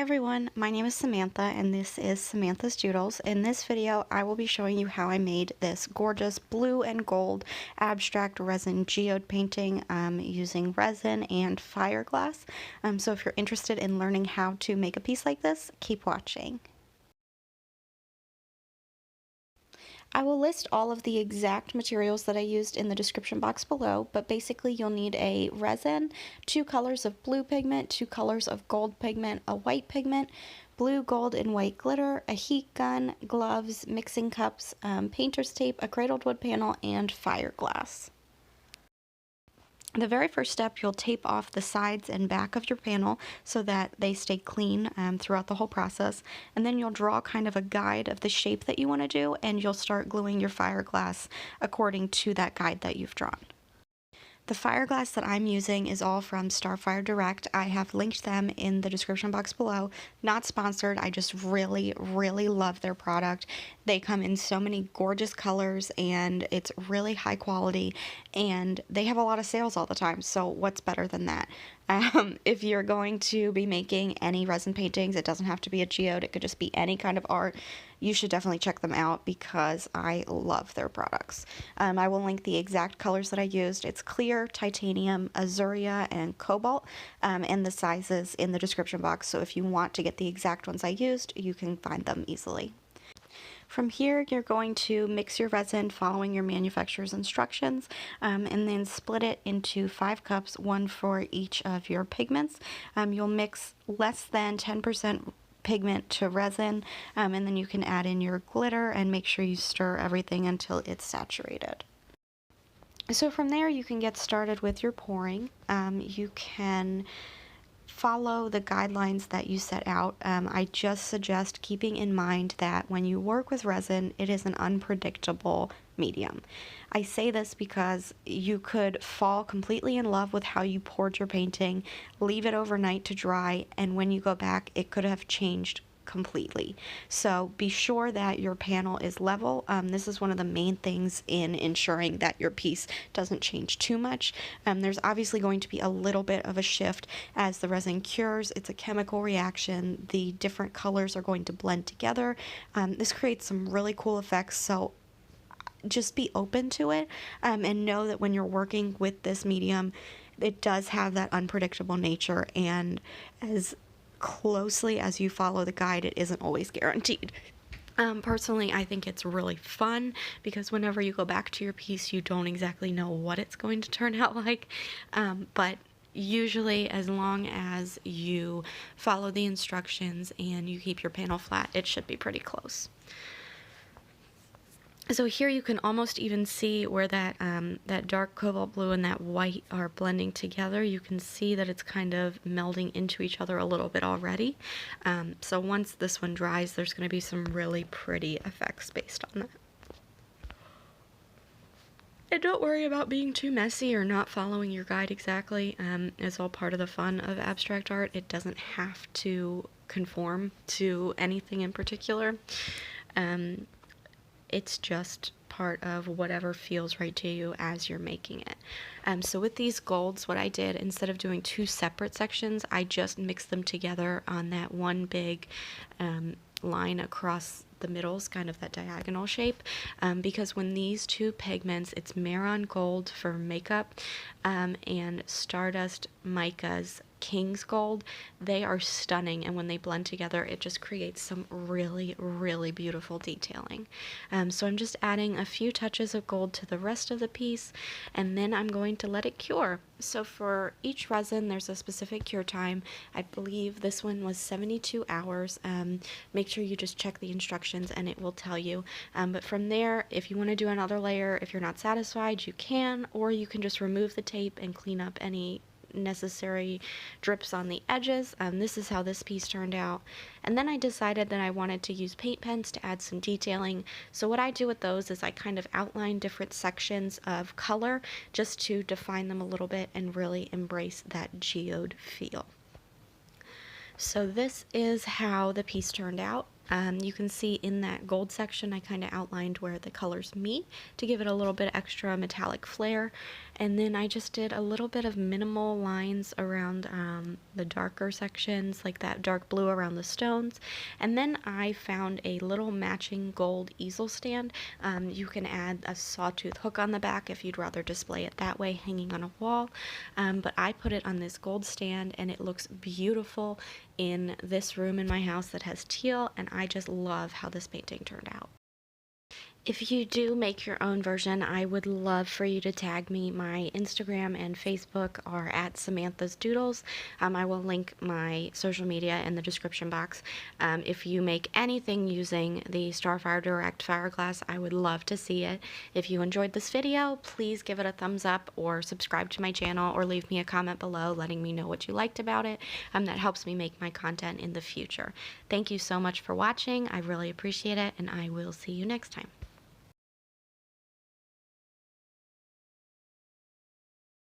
everyone, my name is Samantha and this is Samantha's Doodles. In this video I will be showing you how I made this gorgeous blue and gold abstract resin geode painting using resin and fire glass. So if you're interested in learning how to make a piece like this, keep watching. I will list all of the exact materials that I used in the description box below, but basically you'll need a resin, 2 colors of blue pigment, 2 colors of gold pigment, a white pigment, blue, gold, and white glitter, a heat gun, gloves, mixing cups, painter's tape, a cradled wood panel, and fire glass. The very first step, you'll tape off the sides and back of your panel so that they stay clean throughout the whole process. And then you'll draw kind of a guide of the shape that you want to do, and you'll start gluing your fire glass according to that guide that you've drawn. The fire glass that I'm using is all from Starfire Direct. I have linked them in the description box below. Not sponsored, I just really love their product. They come in so many gorgeous colors and it's really high quality, and they have a lot of sales all the time, so what's better than that? If you're going to be making any resin paintings, it doesn't have to be a geode, it could just be any kind of art, you should definitely check them out because I love their products. I will link the exact colors that I used. It's clear, titanium, azuria, and cobalt, and the sizes in the description box, so if you want to get the exact ones I used, you can find them easily. From here, you're going to mix your resin following your manufacturer's instructions, and then split it into 5 cups, 1 for each of your pigments. You'll mix less than 10% pigment to resin, and then you can add in your glitter and make sure you stir everything until it's saturated. So from there, you can get started with your pouring. You can follow the guidelines that you set out. I just suggest keeping in mind that when you work with resin, it is an unpredictable medium. I say this because you could fall completely in love with how you poured your painting, leave it overnight to dry, and when you go back, it could have changed completely. So be sure that your panel is level. This is one of the main things in ensuring that your piece doesn't change too much. There's obviously going to be a little bit of a shift as the resin cures. It's a chemical reaction. The different colors are going to blend together. This creates some really cool effects, so just be open to it, and know that when you're working with this medium, it does have that unpredictable nature, and as closely as you follow the guide, it isn't always guaranteed. Personally, I think it's really fun because whenever you go back to your piece, you don't exactly know what it's going to turn out like, but usually as long as you follow the instructions and you keep your panel flat, it should be pretty close. So here you can almost even see where that dark cobalt blue and that white are blending together. You can see that it's kind of melding into each other a little bit already. So once this one dries, there's going to be some really pretty effects based on that. And don't worry about being too messy or not following your guide exactly. It's all part of the fun of abstract art. It doesn't have to conform to anything in particular. It's just part of whatever feels right to you as you're making it. So with these golds, what I did, instead of doing 2 separate sections, I just mixed them together on that one big line across the middles, kind of that diagonal shape, because when these 2 pigments, it's Mehron Gold for makeup and Stardust Mica's King's Gold, they are stunning, and when they blend together it just creates some really beautiful detailing. So I'm just adding a few touches of gold to the rest of the piece, and then I'm going to let it cure. So for each resin there's a specific cure time. I believe this one was 72 hours. Make sure you just check the instructions and it will tell you, but from there, if you want to do another layer, if you're not satisfied, you can, or you can just remove the tape and clean up any necessary drips on the edges. This is how this piece turned out. And then I decided that I wanted to use paint pens to add some detailing. So what I do with those is I kind of outline different sections of color just to define them a little bit and really embrace that geode feel. So this is how the piece turned out. You can see in that gold section I kind of outlined where the colors meet to give it a little bit extra metallic flair. And then I just did a little bit of minimal lines around the darker sections, like that dark blue around the stones. And then I found a little matching gold easel stand. You can add a sawtooth hook on the back if you'd rather display it that way, hanging on a wall. But I put it on this gold stand and it looks beautiful in this room in my house that has teal, and I just love how this painting turned out. If you do make your own version, I would love for you to tag me. My Instagram and Facebook are at SamanthasDoodles. I will link my social media in the description box. If you make anything using the Starfire Direct Fireglass, I would love to see it. If you enjoyed this video, please give it a thumbs up or subscribe to my channel or leave me a comment below letting me know what you liked about it. That helps me make my content in the future. Thank you so much for watching. I really appreciate it, and I will see you next time.